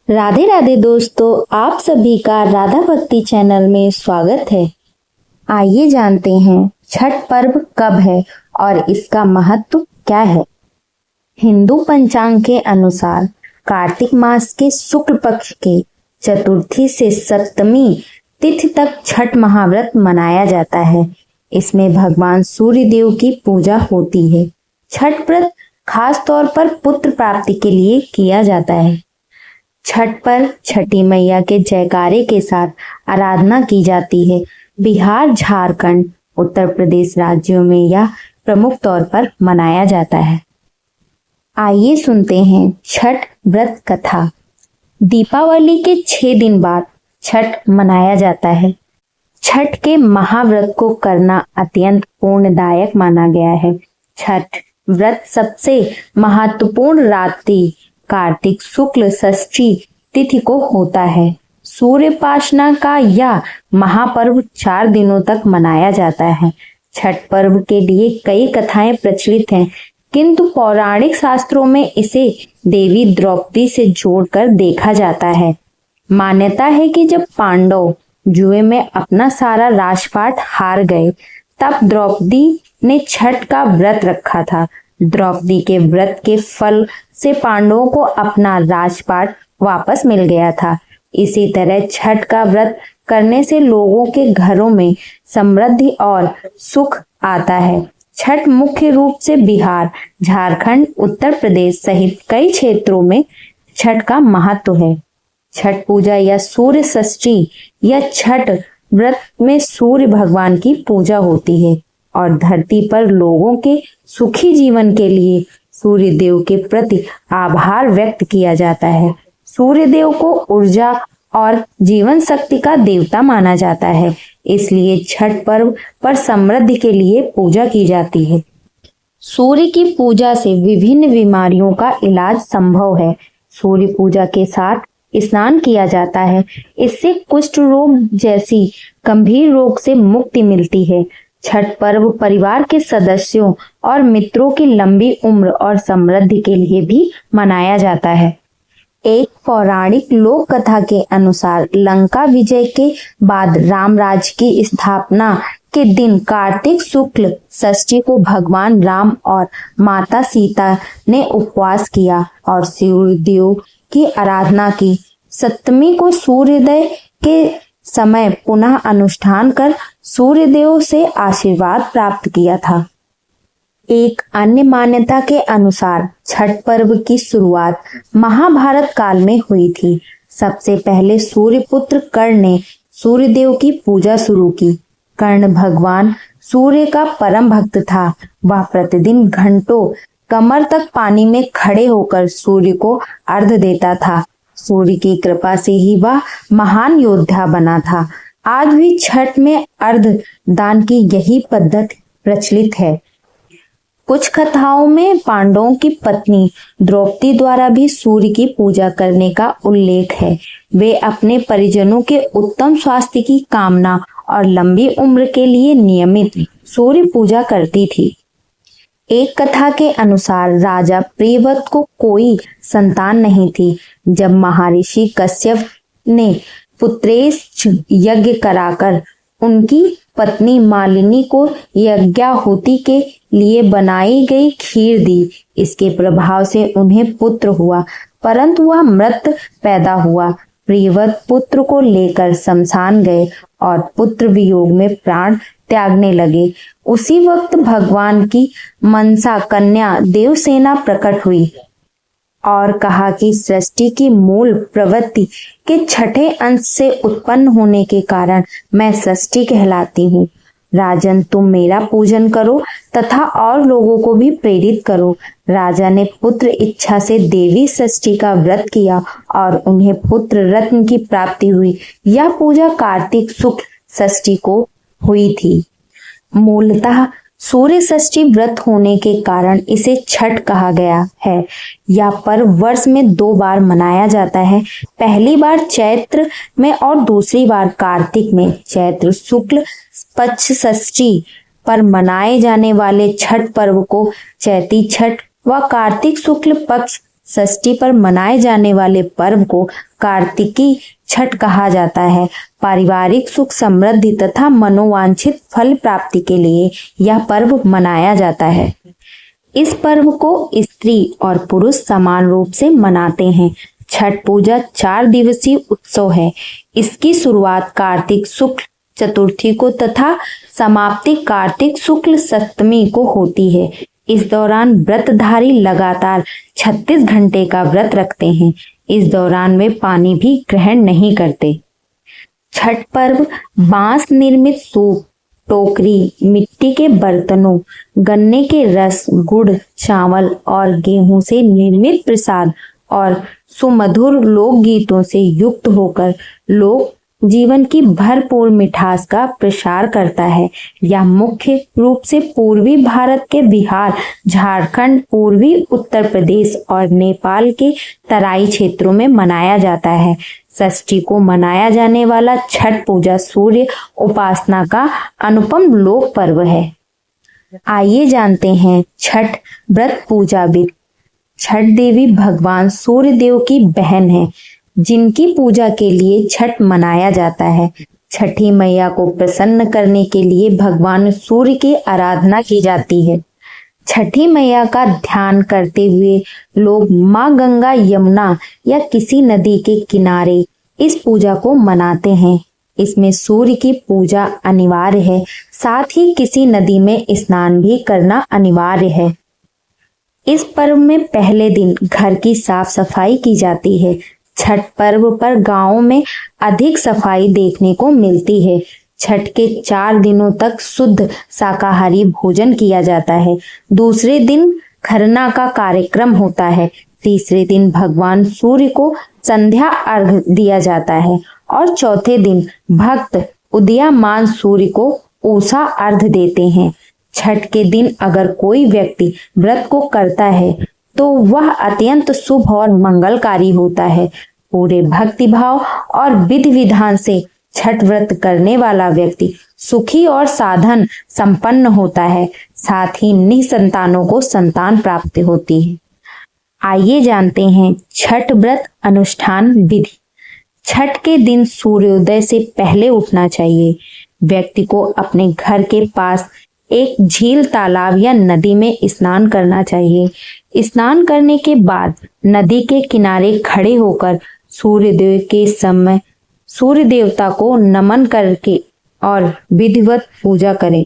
राधे राधे दोस्तों, आप सभी का राधा भक्ति चैनल में स्वागत है। आइए जानते हैं छठ पर्व कब है और इसका महत्व क्या है। हिंदू पंचांग के अनुसार कार्तिक मास के शुक्ल पक्ष के चतुर्थी से सप्तमी तिथि तक छठ महाव्रत मनाया जाता है। इसमें भगवान सूर्य देव की पूजा होती है। छठ व्रत खास तौर पर पुत्र प्राप्ति के लिए किया जाता है। छठ पर छठी मैया के जयकारे के साथ आराधना की जाती है। बिहार, झारखंड, उत्तर प्रदेश राज्यों में यह प्रमुख तौर पर मनाया जाता है। आइए सुनते हैं छठ व्रत कथा। दीपावली के 6 दिन बाद छठ मनाया जाता है। छठ के महाव्रत को करना अत्यंत पुण्यदायक माना गया है। छठ व्रत सबसे महत्वपूर्ण रात्रि कार्तिक शुक्ल षष्ठी तिथि को होता है। सूर्योपासना का यह महापर्व 4 दिनों तक मनाया जाता है। छठ पर्व के लिए कई कथाएं प्रचलित हैं, किंतु पौराणिक शास्त्रों में इसे देवी द्रौपदी से जोड़कर देखा जाता है। मान्यता है कि जब पांडव जुए में अपना सारा राजपाट हार गए, तब द्रौपदी ने छठ का व्रत रखा था। द्रौपदी के व्रत के फल से पांडवों को अपना राजपाट वापस मिल गया था। इसी तरह छठ का व्रत करने से लोगों के घरों में समृद्धि और सुख आता है। छठ मुख्य रूप से बिहार, झारखंड, उत्तर प्रदेश सहित कई क्षेत्रों में छठ का महत्व है। छठ पूजा या सूर्य षष्ठी या छठ व्रत में सूर्य भगवान की पूजा होती है और धरती पर लोगों के सुखी जीवन के लिए सूर्य देव के प्रति आभार व्यक्त किया जाता है। सूर्य देव को ऊर्जा और जीवन शक्ति का देवता माना जाता है, इसलिए छठ पर्व पर समृद्धि के लिए पूजा की जाती है। सूर्य की पूजा से विभिन्न बीमारियों का इलाज संभव है। सूर्य पूजा के साथ स्नान किया जाता है। इससे कुष्ठ रोग जैसी गंभीर रोग से मुक्ति मिलती है। छठ पर्व परिवार के सदस्यों और मित्रों की लंबी उम्र और समृद्धि के लिए भी मनाया जाता है। एक पौराणिक लोक कथा के अनुसार लंका विजय के बाद राम राज्य की स्थापना के दिन कार्तिक शुक्ल षष्ठी को भगवान राम और माता सीता ने उपवास किया और सूर्य देव की आराधना की। सप्तमी को सूर्योदय के समय पुनः अनुष्ठान कर सूर्य देव से आशीर्वाद प्राप्त किया था। एक अन्य मान्यता के अनुसार छठ पर्व की शुरुआत महाभारत काल में हुई थी। सबसे पहले सूर्यपुत्र कर्ण ने सूर्य देव की पूजा शुरू की। कर्ण भगवान सूर्य का परम भक्त था। वह प्रतिदिन घंटों कमर तक पानी में खड़े होकर सूर्य को अर्घ्य देता था। सूर्य की कृपा से ही वह महान योद्धा बना था। आज भी छठ में अर्घ्य दान की यही पद्धति प्रचलित है। कुछ कथाओं में पांडवों की पत्नी द्रौपदी द्वारा भी सूर्य की पूजा करने का उल्लेख है। वे अपने परिजनों के उत्तम स्वास्थ्य की कामना और लंबी उम्र के लिए नियमित सूर्य पूजा करती थी। एक कथा के अनुसार राजा प्रियव्रत को कोई संतान नहीं थी। जब महर्षि कश्यप ने पुत्रेष्ठ यज्ञ कराकर उनकी पत्नी मालिनी को यज्ञाहुति के लिए बनाई गई खीर दी, इसके प्रभाव से उन्हें पुत्र हुआ, परंतु वह मृत पैदा हुआ। प्रियव्रत पुत्र को लेकर शमशान गए और पुत्र वियोग में प्राण त्यागने लगे। उसी वक्त भगवान की मनसा कन्या देवसेना प्रकट हुई और कहा कि सृष्टि की मूल प्रवृत्ति के छठे अंश से उत्पन्न होने के कारण मैं सृष्टि कहलाती हूँ। राजन, तुम मेरा पूजन करो तथा और लोगों को भी प्रेरित करो। राजा ने पुत्र इच्छा से देवी षष्ठी का व्रत किया और उन्हें पुत्र रत्न की प्राप्ति हुई। यह पूजा कार्तिक शुक्ल षष्ठी को हुई थी। मूलतः सूर्य षष्ठी व्रत होने के कारण इसे छठ कहा गया है। यह पर्व वर्ष में 2 बार मनाया जाता है। पहली बार चैत्र में और दूसरी बार कार्तिक में। चैत्र शुक्ल पक्ष षष्ठी पर मनाए जाने वाले छठ पर्व को चैती छठ व कार्तिक शुक्ल पक्ष षष्ठी पर मनाए जाने वाले पर्व को कार्तिकी छठ कहा जाता है। पारिवारिक सुख समृद्धि तथा मनोवांछित फल प्राप्ति के लिए यह पर्व मनाया जाता है। इस पर्व को स्त्री और पुरुष समान रूप से मनाते हैं। छठ पूजा 4 दिवसीय उत्सव है। इसकी शुरुआत कार्तिक शुक्ल चतुर्थी को तथा समाप्ति कार्तिक शुक्ल सप्तमी को होती है। इस दौरान व्रतधारी लगातार 36 घंटे का व्रत रखते हैं। इस दौरान वे पानी भी ग्रहण नहीं करते। छठ पर्व बांस निर्मित सूप, टोकरी, मिट्टी के बर्तनों, गन्ने के रस, गुड़, चावल और गेहूं से निर्मित प्रसाद और सुमधुर लोकगीतों से युक्त होकर लोक जीवन की भरपूर मिठास का प्रसार करता है। यह मुख्य रूप से पूर्वी भारत के बिहार, झारखंड, पूर्वी उत्तर प्रदेश और नेपाल के तराई क्षेत्रों में मनाया जाता है। षष्ठी को मनाया जाने वाला छठ पूजा सूर्य उपासना का अनुपम लोक पर्व है। आइए जानते हैं छठ व्रत पूजा विधि। छठ देवी भगवान सूर्य देव की बहन है, जिनकी पूजा के लिए छठ मनाया जाता है। छठी मैया को प्रसन्न करने के लिए भगवान सूर्य की आराधना की जाती है। छठी मैया का ध्यान करते हुए लोग माँ गंगा, यमुना या किसी नदी के किनारे इस पूजा को मनाते हैं। इसमें सूर्य की पूजा अनिवार्य है, साथ ही किसी नदी में स्नान भी करना अनिवार्य है। इस पर्व में पहले दिन घर की साफ सफाई की जाती है। छठ पर्व पर गांवों में अधिक सफाई देखने को मिलती है। छठ के 4 दिनों तक शुद्ध शाकाहारी भोजन किया जाता है। दूसरे दिन खरना का कार्यक्रम होता है। तीसरे दिन भगवान सूर्य को संध्या अर्घ दिया जाता है और चौथे दिन भक्त उदीयमान सूर्य को उषा अर्घ देते हैं। छठ के दिन अगर कोई व्यक्ति व्रत को करता है तो वह अत्यंत शुभ और मंगलकारी होता है। पूरे भक्तिभाव और विधि विधान से छठ व्रत करने वाला व्यक्ति सुखी और साधन संपन्न होता है। साथ ही निसंतानों को संतान प्राप्ति होती है। आइए जानते हैं छठ व्रत अनुष्ठान विधि। छठ के दिन सूर्योदय से पहले उठना चाहिए। व्यक्ति को अपने घर के पास एक झील, तालाब या नदी में स्नान करना चाहिए। स्नान करने के बाद नदी के किनारे खड़े होकर सूर्योदय के समय सूर्य देवता को नमन करके और विधिवत पूजा करें।